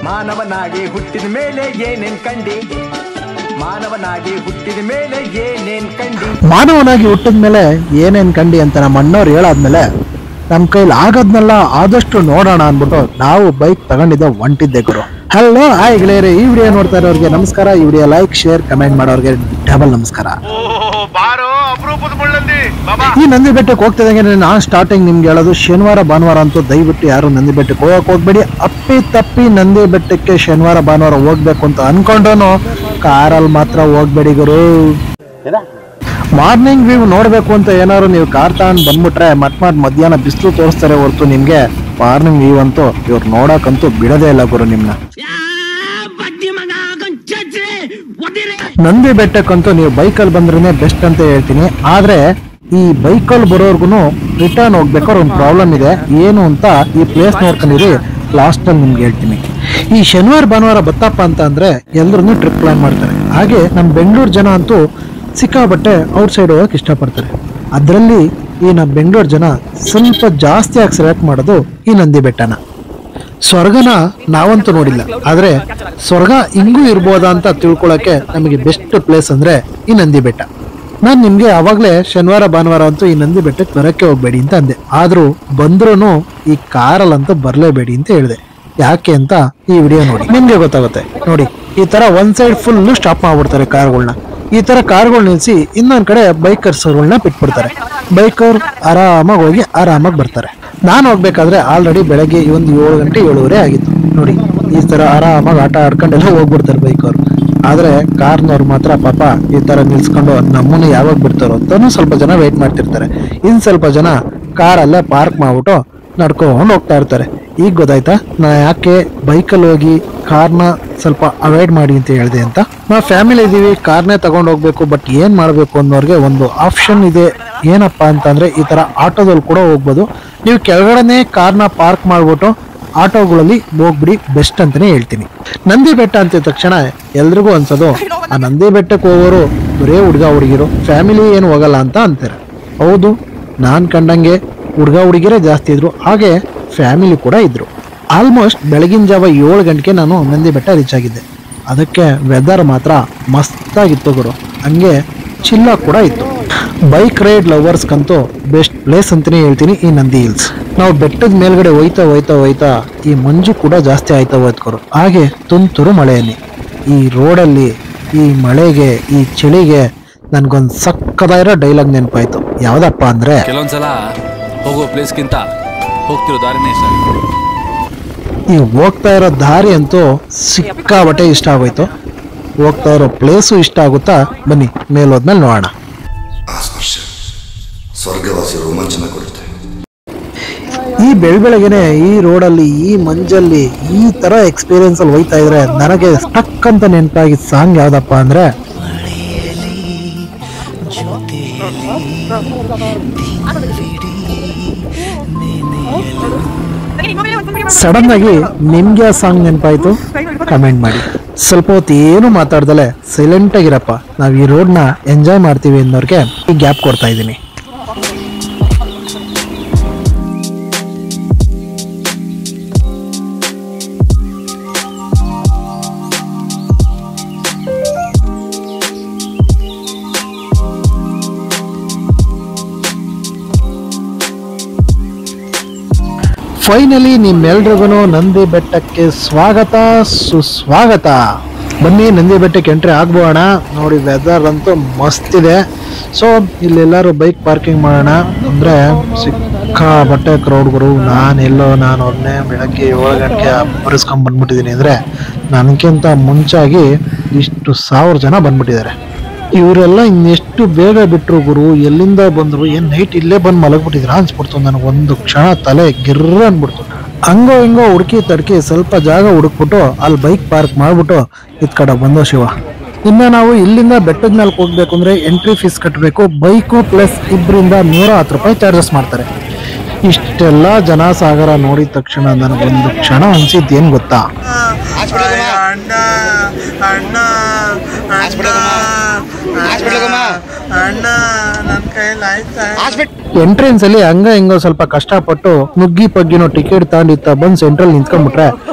ಮಾನವನಾಗಿ ಹುಟ್ಟಿದ ಮೇಲೆ ಏನೇನ್ ಕಂಡಿ ಮಾನವನಾಗಿ ಹುಟ್ಟಿದ ಮೇಲೆ ಏನೇನ್ ಕಂಡಿ ಮಾನವನಾಗಿ ಹುಟ್ಟಿದ ಮೇಲೆ ಏನೇನ್ ಕಂಡಿ ಅಂತ ನಮ್ಮ ಅಣ್ಣವ್ರು ಹೇಳಾದ್ಮೇಲೆ ನಮ್ಮ ಕೈಲಿ ಆಗೋದ್ನೆಲ್ಲ ಆದಷ್ಟು ನೋಡೋಣ ಅಂದ್ಬಿಟ್ಟು ನಾವು ಬೈಕ್ ತಗೊಂಡಿದ್ದೆ ಹೊಂಟಿದ್ದೆ ಗುರು. ಹಲೋ ಹಾಯ್ ಗೆಳೆಯರೆ, ಈ ವಿಡಿಯೋ ನೋಡ್ತಾ ಇರೋರಿಗೆ ನಮಸ್ಕಾರ. ಈ ವಿಡಿಯೋ ಲೈಕ್ ಶೇರ್ ಕಮೆಂಟ್ ಮಾಡೋರಿಗೆ ಡಬಲ್ ನಮಸ್ಕಾರ. ಈ ನಂದಿ ಬೆಟ್ಟಕ್ಕೆ ಹೋಗ್ತಿದಂಗೆ ನಾನು ಸ್ಟಾರ್ಟಿಂಗ್ ನಿಮ್ಗೆ ಹೇಳೋದು, ಶನಿವಾರ ಭಾನುವಾರ ಅಂತೂ ದಯವಿಟ್ಟು ಯಾರು ನಂದಿ ಬೆಟ್ಟಕ್ಕೆ ಹೋಗಕ್ ಹೋಗ್ಬೇಡಿ. ಅಪ್ಪಿ ತಪ್ಪಿ ನಂದಿ ಬೆಟ್ಟಕ್ಕೆ ಶನಿವಾರ ಭಾನುವಾರ ಹೋಗ್ಬೇಕು ಅಂತ ಅನ್ಕೊಂಡ್ರು ಕಾರಲ್ಲಿ ಮಾತ್ರ ಹೋಗ್ಬೇಡಿ ಗುರು. ಮಾರ್ನಿಂಗ್ ವ್ಯೂ ನೋಡ್ಬೇಕು ಅಂತ ಏನಾದ್ರು ನೀವು ಕಾರ್ ತಗೊಂಡ್ ಬಂದ್ಬಿಟ್ರೆ ಮಧ್ಯಾಹ್ನ ಬಿಸಿಲು ತೋರಿಸ್ತಾರೆ ಹೊರತು ನಿಮ್ಗೆ ಮಾರ್ನಿಂಗ್ ವ್ಯೂ ಅಂತೂ ಇವ್ರು ನೋಡಕ್ಕಂತೂ ಬಿಡದೇ ಇಲ್ಲ ಗುರು ನಿಮ್ನ. ನಂದಿ ಬೆಟ್ಟಕ್ಕಂತೂ ನೀವು ಬೈಕಲ್ಲಿ ಬಂದ್ರೇನೆ ಬೆಸ್ಟ್ ಅಂತ ಹೇಳ್ತೀನಿ. ಆದ್ರೆ ಈ ಬೈಕಲ್ಲಿ ಬರೋರ್ಗು ರಿಟರ್ನ್ ಹೋಗ್ಬೇಕಾದ್ರೆ ಒಂದು ಪ್ರಾಬ್ಲಮ್ ಇದೆ. ಏನು ಅಂತ ಈ ಪ್ಲೇಸ್ ನೋಡ್ಕೊಂಡಿರಿ, ಲಾಸ್ಟ್ ಅಲ್ಲಿ ನಿಮ್ಗೆ ಹೇಳ್ತೀನಿ. ಈ ಶನಿವಾರ ಭಾನುವಾರ ಬತ್ತಪ್ಪ ಅಂತ ಅಂದ್ರೆ ಎಲ್ಲರೂ ಟ್ರಿಪ್ ಪ್ಲಾನ್ ಮಾಡ್ತಾರೆ. ಹಾಗೆ ನಮ್ಮ ಬೆಂಗಳೂರು ಜನ ಅಂತೂ ಸಿಕ್ಕಾಬಟ್ಟೆ ಔಟ್ ಸೈಡ್ ಹೋಗಕ್ಕೆ ಇಷ್ಟಪಡ್ತಾರೆ. ಅದರಲ್ಲಿ ಈ ನಮ್ಮ ಬೆಂಗಳೂರು ಜನ ಸ್ವಲ್ಪ ಜಾಸ್ತಿ ಆಗಿ ಸೆಲೆಕ್ಟ್ ಮಾಡೋದು ಈ ನಂದಿ ಬೆಟ್ಟನ. ಸ್ವರ್ಗನ ನಾವಂತೂ ನೋಡಿಲ್ಲ, ಆದ್ರೆ ಸ್ವರ್ಗ ಹಿಂಗೂ ಇರ್ಬೋದಾ ಅಂತ ತಿಳ್ಕೊಳಕ್ಕೆ ನಮಗೆ ಬೆಸ್ಟ್ ಪ್ಲೇಸ್ ಅಂದ್ರೆ ಈ ನಂದಿ ಬೆಟ್ಟ. ನಾನು ನಿಮ್ಗೆ ಅವಾಗಲೇ ಶನಿವಾರ ಭಾನುವಾರ ಅಂತೂ ಈ ನಂದಿ ಬೆಟ್ಟಕ್ಕೆ ಬರಕ್ಕೆ ಹೋಗ್ಬೇಡಿ ಅಂತ ಅಂದೆ. ಆದ್ರೂ ಬಂದ್ರೂ ಈ ಕಾರಲ್ಲಂತೂ ಬರಲೇಬೇಡಿ ಅಂತ ಹೇಳಿದೆ. ಯಾಕೆ ಅಂತ ಈ ವಿಡಿಯೋ ನೋಡಿ ನಿಮ್ಗೆ ಗೊತ್ತಾಗುತ್ತೆ. ನೋಡಿ, ಈ ತರ ಒಂದ್ ಸೈಡ್ ಫುಲ್ ಸ್ಟಾಪ್ ಮಾಡ್ಬಿಡ್ತಾರೆ ಕಾರ್ಗಳನ್ನ. ಈ ತರ ಕಾರ್ಗಳು ನಿಲ್ಸಿ ಇನ್ನೊಂದ್ ಕಡೆ ಬೈಕರ್ಸ್ಗಳನ್ನ ಬಿಟ್ಬಿಡ್ತಾರೆ. ಬೈಕರ್ ಆರಾಮಾಗಿ ಹೋಗಿ ಆರಾಮಾಗಿ ಬರ್ತಾರೆ. ನಾನು ಹೋಗ್ಬೇಕಾದ್ರೆ ಆಲ್ರೆಡಿ ಬೆಳಗ್ಗೆ ಒಂದು 7 ಗಂಟೆ 7:30 ಆಗಿತ್ತು. ನೋಡಿ, ಈ ತರ ಆರಾಮಾಗಿ ಆಟ ಆಡ್ಕೊಂಡೆಲ್ಲ ಹೋಗ್ಬಿಡ್ತಾರೆ ಬೈಕವ್ರು. ಆದ್ರೆ ಕಾರ್ನವ್ರು ಮಾತ್ರ ಪಾಪ ಈ ತರ ನಿಲ್ಸ್ಕೊಂಡು ನಮ್ಮನ್ನ ಯಾವಾಗ ಬಿಡ್ತಾರೋ ಅಂತಾನು ಸ್ವಲ್ಪ ಜನ ವೇಟ್ ಮಾಡ್ತಿರ್ತಾರೆ. ಇನ್ ಸ್ವಲ್ಪ ಜನ ಕಾರಲ್ಲೇ ಪಾರ್ಕ್ ಮಾಡ್ಬಿಟ್ಟು ನಡ್ಕೊಂಡು ಹೋಗ್ತಾ ಇರ್ತಾರೆ. ಈಗ ಗೊತ್ತಾಯ್ತಾ ನಾ ಯಾಕೆ ಬೈಕಲ್ಲಿ ಹೋಗಿ ಕಾರ್ನ ಸ್ವಲ್ಪ ಅವಾಯ್ಡ್ ಮಾಡಿ ಅಂತ ಹೇಳಿದೆ ಅಂತ. ನಾವು ಫ್ಯಾಮಿಲಿ ಇದೀವಿ, ಕಾರ್ನೇ ತಗೊಂಡು ಹೋಗ್ಬೇಕು, ಬಟ್ ಏನ್ ಮಾಡ್ಬೇಕು ಅನ್ನೋರ್ಗೆ ಒಂದು ಆಪ್ಷನ್ ಇದೆ. ಏನಪ್ಪಾ ಅಂತಂದ್ರೆ ಈ ತರ ಆಟೋದಲ್ಲಿ ಕೂಡ ಹೋಗ್ಬೋದು. ನೀವು ಕೆಳಗಡೆನೆ ಕಾರ್ನ ಪಾರ್ಕ್ ಮಾಡ್ಬಿಟ್ಟು ಆಟೋಗಳಲ್ಲಿ ಹೋಗ್ಬಿಡಿ, ಬೆಸ್ಟ್ ಅಂತಾನೆ ಹೇಳ್ತೀನಿ. ನಂದಿ ಬೆಟ್ಟ ಅಂತಿದ ತಕ್ಷಣ ಎಲ್ರಿಗೂ ಅನ್ಸೋದು ಆ ನಂದಿ ಬೆಟ್ಟಕ್ಕೆ ಹೋಗೋರು ಬರೇ ಹುಡುಗಿರು, ಫ್ಯಾಮಿಲಿ ಏನು ಹೋಗಲ್ಲ ಅಂತ ಅಂತಾರೆ. ಹೌದು, ನಾನ್ ಕಂಡಂಗೆ ಹುಡುಗಿರೇ ಜಾಸ್ತಿ ಇದ್ರು, ಹಾಗೆ ಫ್ಯಾಮಿಲಿ ಕೂಡ ಇದ್ರು. ಆಲ್ಮೋಸ್ಟ್ ಬೆಳಗಿನ ಜಾವ 7 ಗಂಟೆಗೆ ನಾನು ನಂದಿ ಬೆಟ್ಟ ರೀಚ್ ಆಗಿದ್ದೆ. ಅದಕ್ಕೆ ವೆದರ್ ಮಾತ್ರ ಮಸ್ತಾಗಿತ್ತು ಗುರು, ಹಂಗೆ ಚಿಲ್ಲ ಕೂಡ ಇತ್ತು. ಬೈಕ್ ರೈಡ್ ಲವರ್ಸ್ಗಂತೂ ಬೆಸ್ಟ್ ಪ್ಲೇಸ್ ಅಂತಾನೆ ಹೇಳ್ತೀನಿ ಈ ನಂದಿ ಹಿಲ್ಸ್. ನಾವು ಬೆಟ್ಟದ ಮೇಲ್ಗಡೆ ಹೋಯ್ತಾ ಈ ಮಂಜು ಕೂಡ ಜಾಸ್ತಿ ಆಯ್ತಾ ಹೋಯ್ತು ಗುರು. ಹಾಗೆ ತುಂತುರು ಮಳೆಯಲ್ಲಿ ಈ ರೋಡಲ್ಲಿ ಈ ಮಳೆಗೆ ಈ ಚಳಿಗೆ ನನ್ಗೊಂದು ಸಕ್ಕದಾಗಿರೋ ಡೈಲಾಗ್ ನೆನಪಾಯ್ತು. ಯಾವ್ದಪ್ಪ ಅಂದ್ರೆ, ಕೆಲವೊಂದ್ಸಲ ಹೋಗೋ ಪ್ಲೇಸ್ಗಿಂತ ಹೋಗ್ತಿರೋ ದಾರಿನೇ ಇಷ್ಟ. ಈ ಹೋಗ್ತಾ ಇರೋ ದಾರಿ ಅಂತೂ ಸಿಕ್ಕಾಬಟ್ಟೆ ಇಷ್ಟ ಆಗೋಯ್ತು. ಹೋಗ್ತಾ ಇರೋ ಪ್ಲೇಸು ಇಷ್ಟ ಆಗುತ್ತಾ. ಬನ್ನಿ ಮೇಲೋದ್ಮೇಲೆ ನೋಡೋಣ. ಸ್ವರ್ಗವಾಸಿ ರೋಮಾಂಚನ ಕೊಡುತ್ತೆ. ಈ ಬೆಳಗ್ಗೆನೆ ಈ ರೋಡಲ್ಲಿ ಈ ಮಂಜಲ್ಲಿ ಈ ತರ ಎಕ್ಸ್ಪೀರಿಯನ್ಸ್ ಅಲ್ಲಿ ಹೋಯ್ತಾ ಇದ್ರೆ ನನಗೆ ಸ್ಟಕ್ ಅಂತ ನೆನಪಾಗಿದ್ದ ಸಾಂಗ್ ಯಾವ್ದಪ್ಪ ಅಂದ್ರೆ, ಸಡನ್ ಆಗಿ ನಿಮ್ಗೆ ಆ ಸಾಂಗ್ ನೆನಪಾಯ್ತು ಕಮೆಂಟ್ ಮಾಡಿ. ಸ್ವಲ್ಪ ಹೊತ್ತು ಏನು ಮಾತಾಡ್ದಲೆ ಸೈಲೆಂಟ್ ಆಗಿರಪ್ಪ, ನಾವ್ ಈ ರೋಡ್ ನ ಎಂಜಾಯ್ ಮಾಡ್ತೀವಿ ಅನ್ನೋರ್ಗೆ ಈ ಗ್ಯಾಪ್ ಕೊಡ್ತಾ ಇದ್ದೀನಿ. ಫೈನಲಿ ನಿಮ್ಮೆಲ್ರಿಗೂ ನಂದಿ ಬೆಟ್ಟಕ್ಕೆ ಸ್ವಾಗತ ಸುಸ್ವಾಗತ. ಬನ್ನಿ ನಂದಿ ಬೆಟ್ಟಕ್ಕೆ ಎಂಟ್ರಿ ಆಗ್ಬೋಣ. ನೋಡಿ, ವೆದರ್ ಅಂತೂ ಮಸ್ತ್ ಇದೆ. ಸೊ ಇಲ್ಲೆಲ್ಲರೂ ಬೈಕ್ ಪಾರ್ಕಿಂಗ್ ಮಾಡೋಣ ಅಂದ್ರೆ ಸಿಕ್ಕಾಬಟ್ಟೆ ಕ್ರೌಡ್ಗಳು. ನಾನು ಒಬ್ಬನೇ ಬೆಳಗ್ಗೆ 7 ಗಂಟೆಗೆ ಬರೆಸ್ಕೊಂಡ್ ಬಂದ್ಬಿಟ್ಟಿದ್ದೀನಿ. ಅಂದ್ರೆ ನನಗಿಂತ ಮುಂಚಾಗಿ ಇಷ್ಟು 1000 ಜನ ಬಂದ್ಬಿಟ್ಟಿದ್ದಾರೆ. ಇವರೆಲ್ಲ ಇನ್ನೆಷ್ಟು ಬೇಗ ಬಿಟ್ರು ಗುರು, ಎಲ್ಲಿಂದ ಬಂದ್ರು, ಏನ್ ನೈಟ್ ಇಲ್ಲೇ ಬಂದು ಮಲಗ್ಬಿಟ್ಟಿದ್ರ ಅನ್ಸ್ಬಿಡ್ತು. ನನಗೆ ಒಂದು ಕ್ಷಣ ತಲೆ ಗಿರ್ರ ಅನ್ಬಿಡ್ತು. ಹಂಗೋ ಹಿಂಗೋ ಹುಡುಕಿ ತಡ್ಕಿ ಸ್ವಲ್ಪ ಜಾಗ ಹುಡುಕ್ಬಿಟ್ಟು ಅಲ್ಲಿ ಬೈಕ್ ಪಾರ್ಕ್ ಮಾಡ್ಬಿಟ್ಟು ಇದ್ ಕಡೆ ಬಂದೋ ಶಿವ. ಇನ್ನು ನಾವು ಇಲ್ಲಿಂದ ಬೆಟ್ಟದ ಮೇಲೆ ಹೋಗ್ಬೇಕು ಅಂದ್ರೆ ಎಂಟ್ರಿ ಫೀಸ್ ಕಟ್ಟಬೇಕು. ಬೈಕು ಪ್ಲಸ್ ಇಬ್ಬರಿಂದ 110 ರೂಪಾಯಿ ಚಾರ್ಜಸ್ ಮಾಡ್ತಾರೆ. ಇಷ್ಟೆಲ್ಲ ಜನಸಾಗರ ನೋಡಿದ ತಕ್ಷಣ ನನಗೊಂದು ಕ್ಷಣ ಅನ್ಸಿದ್ದು ಏನ್ ಗೊತ್ತಾ, ಅಣ್ಣ ನನ್ನ ಕೈಯಲ್ಲಿ ಎಂಟ್ರೆನ್ಸ್ ಅಲ್ಲಿ ಹಂಗ ಹಿಂಗ ಸ್ವಲ್ಪ ಕಷ್ಟಪಟ್ಟು ನುಗ್ಗಿ ಪಗ್ಗಿನೋ ಟಿಕೆಟ್ ತಗೊಂಡಿತ್ತ ಬಂದ್ ಸೆಂಟ್ರಲ್ ನಿಂತ್ಕೊಂಡ್ಬಿಟ್ರೆ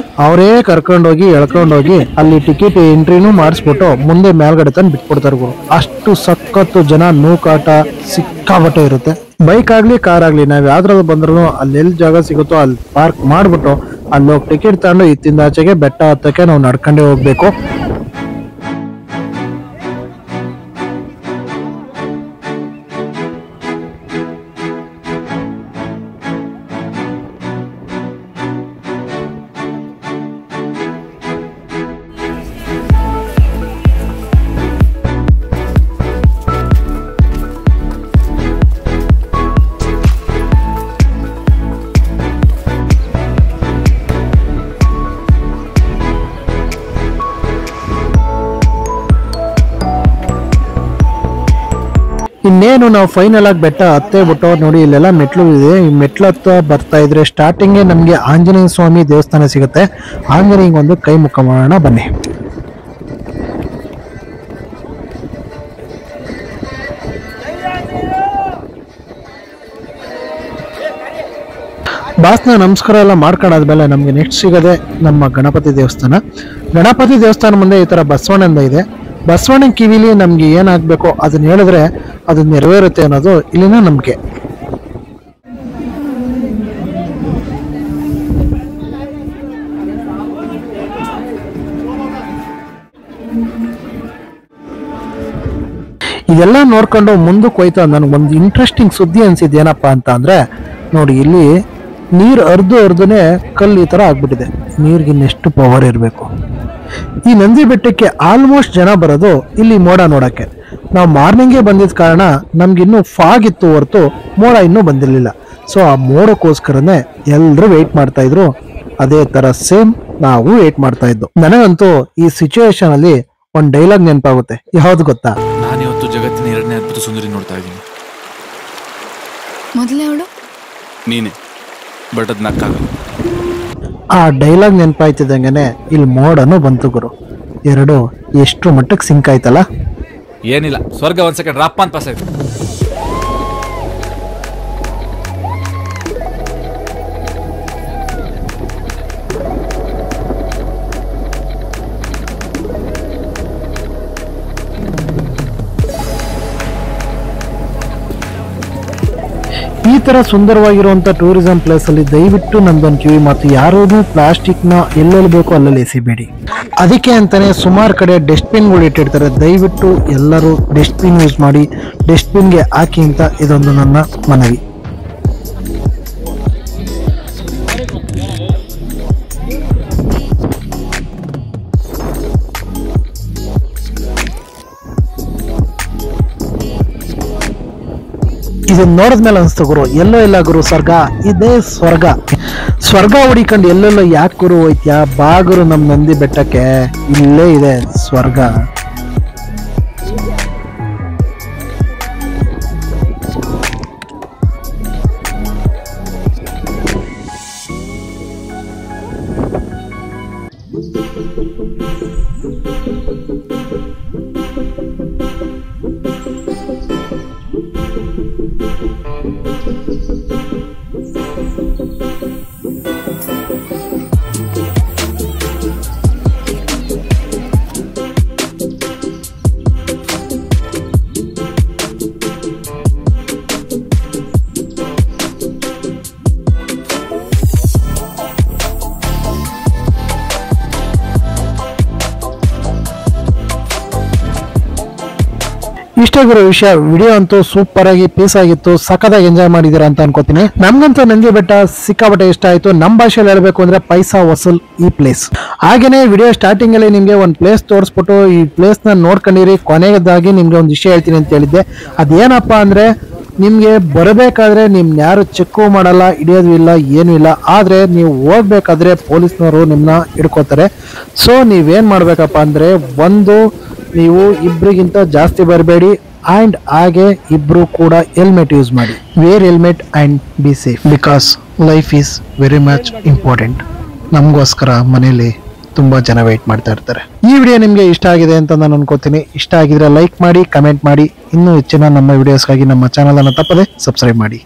ಅವರೇ ಕರ್ಕೊಂಡೋಗಿ ಎಳ್ಕೊಂಡೋಗಿ ಅಲ್ಲಿ ಟಿಕೆಟ್ ಎಂಟ್ರಿನೂ ಮಾಡಿಸ್ಬಿಟ್ಟು ಮುಂದೆ ಮೇಲ್ಗಡೆ ತಂದು ಬಿಟ್ಬಿಡ್ತಾರೆ ಗುರು. ಅಷ್ಟು ಸಖತ್ತು ಜನ ನೂಕಾಟ ಸಿಕ್ಕಾಬಟ್ಟೆ ಇರುತ್ತೆ. ಬೈಕ್ ಆಗ್ಲಿ ಕಾರ್ ಆಗ್ಲಿ ನಾವ್ ಯಾವ್ದ್ರಲ್ಲಿ ಬಂದ್ರು ಅಲ್ಲಿ ಎಲ್ಲಿ ಜಾಗ ಸಿಗುತ್ತೋ ಅಲ್ಲಿ ಪಾರ್ಕ್ ಮಾಡ್ಬಿಟ್ಟು ಅಲ್ಲಿ ಹೋಗಿ ಟಿಕೆಟ್ ತಗೊಂಡು ಇತ್ತಿಂದ ಆಚೆಗೆ ಬೆಟ್ಟ ಹತ್ತಕ್ಕೆ ನಾವು ನಡ್ಕೊಂಡೇ ಹೋಗ್ಬೇಕು. ಇನ್ನೇನು ನಾವು ಫೈನಲ್ ಆಗಿ ಬೆಟ್ಟ ಹತ್ತೇ ಬಿಟ್ಟು ನೋಡಿ ಇಲ್ಲೆಲ್ಲ ಮೆಟ್ಲು ಇದೆ. ಈ ಮೆಟ್ಲು ಹತ್ತ ಬರ್ತಾ ಇದ್ರೆ ಸ್ಟಾರ್ಟಿಂಗ್ ನಮ್ಗೆ ಆಂಜನೇಯ ಸ್ವಾಮಿ ದೇವಸ್ಥಾನ ಸಿಗುತ್ತೆ. ಆಂಜನೇಯ ಒಂದು ಕೈ ಮುಖ ಮಾಡೋಣ ಬನ್ನಿ. ಬಾಸ್ನ ನಮಸ್ಕಾರ ಎಲ್ಲ ಮಾಡ್ಕೊಂಡಾದ್ಮೇಲೆ ನಮ್ಗೆ ನೆಕ್ಸ್ಟ್ ಸಿಗದೆ ನಮ್ಮ ಗಣಪತಿ ದೇವಸ್ಥಾನ. ಗಣಪತಿ ದೇವಸ್ಥಾನ ಮುಂದೆ ಈ ತರ ಬಸವಣ್ಣಂದ ಇದೆ. ಬಸವಣ್ಣನ ಕಿವಿಲಿ ನಮ್ಗೆ ಏನಾಗ್ಬೇಕೋ ಅದನ್ನ ಹೇಳಿದ್ರೆ ಅದು ನೆರವೇರುತ್ತೆ ಅನ್ನೋದು ಇಲ್ಲಿನ ನಂಬಿಕೆ. ಇದೆಲ್ಲ ನೋಡ್ಕೊಂಡು ಮುಂದಕ್ಕೆ ಹೋಯ್ತಾ ನನಗೊಂದು ಇಂಟ್ರೆಸ್ಟಿಂಗ್ ಸುದ್ದಿ ಅನ್ಸಿದ್ ಏನಪ್ಪಾ ಅಂತ ಅಂದ್ರೆ ನೋಡಿ ಇಲ್ಲಿ ನೀರು ಅರ್ಧನೇ ಕಲ್ಲು ಈ ತರ ಆಗ್ಬಿಟ್ಟಿದೆ. ನೀರ್ಗಿನ್ನೆಷ್ಟು ಪವರ್ ಇರಬೇಕು. ಈ ನಂದಿ ಬೆಟ್ಟಕ್ಕೆ ಆಲ್ಮೋಸ್ಟ್ ಜನ ಬರೋದು ಇಲ್ಲಿ ಮೋಡ ನೋಡಕ್ಕೆ. ನಾವು ಮಾರ್ನಿಂಗೇ ಬಂದಿದ್ದ ಕಾರಣ ನಮ್ಗಿನ್ನೂ ಫಾಗ್ ಇತ್ತು ಹೊರತು ಮೋಡ ಇನ್ನೂ ಬಂದಿರಲಿಲ್ಲ. ಸೊ ಆ ಮೋಡಕ್ಕೋಸ್ಕರನೇ ಎಲ್ಲರೂ ವೆಯ್ಟ್ ಮಾಡ್ತಾ ಇದ್ರು. ಅದೇ ತರ ಸೇಮ್ ನಾವು ವೆಯ್ಟ್ ಮಾಡ್ತಾ ಇದ್ದು. ನನಗಂತೂ ಈ ಸಿಚುವೇಶನ್ ಅಲ್ಲಿ ಒಂದ್ ಡೈಲಾಗ್ ನೆನಪಾಗುತ್ತೆ. ಯಾವ್ದು ಗೊತ್ತಾ? ನಾನಿವತ್ತು ಜಗತ್ತಿನ 2ನೇ ಅದ್ಭುತ ಸುಂದರಿ ನೋಡ್ತಾ ಇದ್ದೀನಿ. ಮೊದಲೇ ಅವಳು ನೀನೆ, ಬಟ್ ಅದ್ ನಕ್ಕಾಗಲ್ಲ. ಆ ಡೈಲಾಗ್ ನೆನಪಾಯ್ತಿದ್ದಂಗೆನೆ ಇಲ್ಲಿ ಮೋಡನು ಬಂತು ಗುರು. ಎರಡು ಎಷ್ಟು ಮಟ್ಟಕ್ಕೆ ಸಿಂಕ್ ಆಯ್ತಲ್ಲ. ಏನಿಲ್ಲ, ಸ್ವರ್ಗ ಒಂದ್ ಸೆಕೆಂಡ್ ರಪ್ಪ ಅಂತ ಪಾಸ್ ಆಯ್ತು. ಈ ತರ ಸುಂದರವಾಗಿರುವಂತ ಟೂರಿಸಂ ಪ್ಲೇಸ್ ಅಲ್ಲಿ ದಯವಿಟ್ಟು ನಮ್ದೊಂದು ಕಿವಿ ಮಾತು, ಯಾರೂ ಪ್ಲಾಸ್ಟಿಕ್ ನ ಎಲ್ಲೆಲ್ಲಿ ಬೇಕೋ ಅಲ್ಲಲ್ಲಿ ಎಸಿಬೇಡಿ. ಅದಕ್ಕೆ ಅಂತಾನೆ ಸುಮಾರು ಕಡೆ ಡಸ್ಟ್ಬಿನ್ಗಳು ಇಟ್ಟಿರ್ತಾರೆ. ದಯವಿಟ್ಟು ಎಲ್ಲರೂ ಡಸ್ಟ್ಬಿನ್ ಯೂಸ್ ಮಾಡಿ, ಡಸ್ಟ್ಬಿನ್ಗೆ ಹಾಕಿ ಅಂತ ಇದೊಂದು ನನ್ನ ಮನವಿ. ಇದನ್ನ ನೋಡಿದ್ಮೇಲೆ ಅನ್ಸ್ತು ಗುರು, ಎಲ್ಲೋ ಇಲ್ಲ ಗುರು ಸ್ವರ್ಗ, ಇದೇ ಸ್ವರ್ಗ. ಸ್ವರ್ಗ ಹುಡಿಕೊಂಡು ಎಲ್ಲೆಲ್ಲೋ ಯಾಕೆ ಗುರು ಹೋಯ್ತ್ಯಾ? ಬಾ ಗುರು ನಮ್ ನಂದಿ ಬೆಟ್ಟಕ್ಕೆ, ಇಲ್ಲೇ ಇದೆ ಸ್ವರ್ಗ. ಇಷ್ಟೇ ಗುರು ವಿಷಯ. ವಿಡಿಯೋ ಅಂತೂ ಸೂಪರ್ ಆಗಿ ಪೀಸ್ ಆಗಿತ್ತು, ಸಖತ್ತಾಗಿ ಎಂಜಾಯ್ ಮಾಡಿದೀರಾ ಅಂತ ಅನ್ಕೋತೀನಿ. ನಮ್ಗಂತೂ ನಂದಿ ಬೆಟ್ಟ ಸಿಕ್ಕಾಪಟ್ಟೆ ಇಷ್ಟ ಆಯ್ತು. ನಮ್ಮ ಭಾಷೆಯಲ್ಲಿ ಹೇಳ್ಬೇಕು ಅಂದ್ರೆ ಪೈಸಾ ವಸೂಲ್ ಈ ಪ್ಲೇಸ್. ಹಾಗೇನೆ ವಿಡಿಯೋ ಸ್ಟಾರ್ಟಿಂಗ್ ಅಲ್ಲಿ ನಿಮ್ಗೆ ಒಂದು ಪ್ಲೇಸ್ ತೋರಿಸ್ಬಿಟ್ಟು ಈ ಪ್ಲೇಸ್ ನ ನೋಡ್ಕೊಂಡಿರಿ, ಕೊನೆಯದಾಗಿ ನಿಮ್ಗೆ ಒಂದು ವಿಷಯ ಹೇಳ್ತೀನಿ ಅಂತ ಹೇಳಿದ್ದೆ. ಅದೇನಪ್ಪಾ ಅಂದ್ರೆ ನಿಮ್ಗೆ ಬರಬೇಕಾದ್ರೆ ನಿಮ್ನ ಯಾರು ಚೆಕ್ ಮಾಡಲ್ಲ, ಹಿಡಿಯೋದು ಇಲ್ಲ, ಏನು ಇಲ್ಲ. ಆದ್ರೆ ನೀವು ಹೋಗ್ಬೇಕಾದ್ರೆ ಪೊಲೀಸ್ನವರು ನಿಮ್ನ ಹಿಡ್ಕೋತಾರೆ. ಸೊ ನೀವೇನ್ ಮಾಡ್ಬೇಕಪ್ಪ ಅಂದ್ರೆ, ಒಂದು ನೀವು ಇಬ್ರಿಗಿಂತ ಜಾಸ್ತಿ ಬರಬೇಡಿ, ಅಂಡ್ ಹಾಗೆ ಇಬ್ರು ಕೂಡ ಹೆಲ್ಮೆಟ್ ಯೂಸ್ ಮಾಡಿ. Wear helmet and be safe, because life is very much important. ನಮಗೋಸ್ಕರ ಮನೇಲಿ ತುಂಬಾ ಜನ ವೆಯ್ಟ್ ಮಾಡ್ತಾ ಇರ್ತಾರೆ. ಈ ವಿಡಿಯೋ ನಿಮ್ಗೆ ಇಷ್ಟ ಆಗಿದೆ ಅಂತ ನಾನು ಅನ್ಕೋತೀನಿ. ಇಷ್ಟ ಆಗಿದ್ರೆ ಲೈಕ್ ಮಾಡಿ, ಕಮೆಂಟ್ ಮಾಡಿ. ಇನ್ನೂ ಹೆಚ್ಚಿನ ನಮ್ಮ ವಿಡಿಯೋಸ್ಗಾಗಿ ನಮ್ಮ ಚಾನಲ್ ಅನ್ನು ತಪ್ಪದೆ ಸಬ್ಸ್ಕ್ರೈಬ್ ಮಾಡಿ.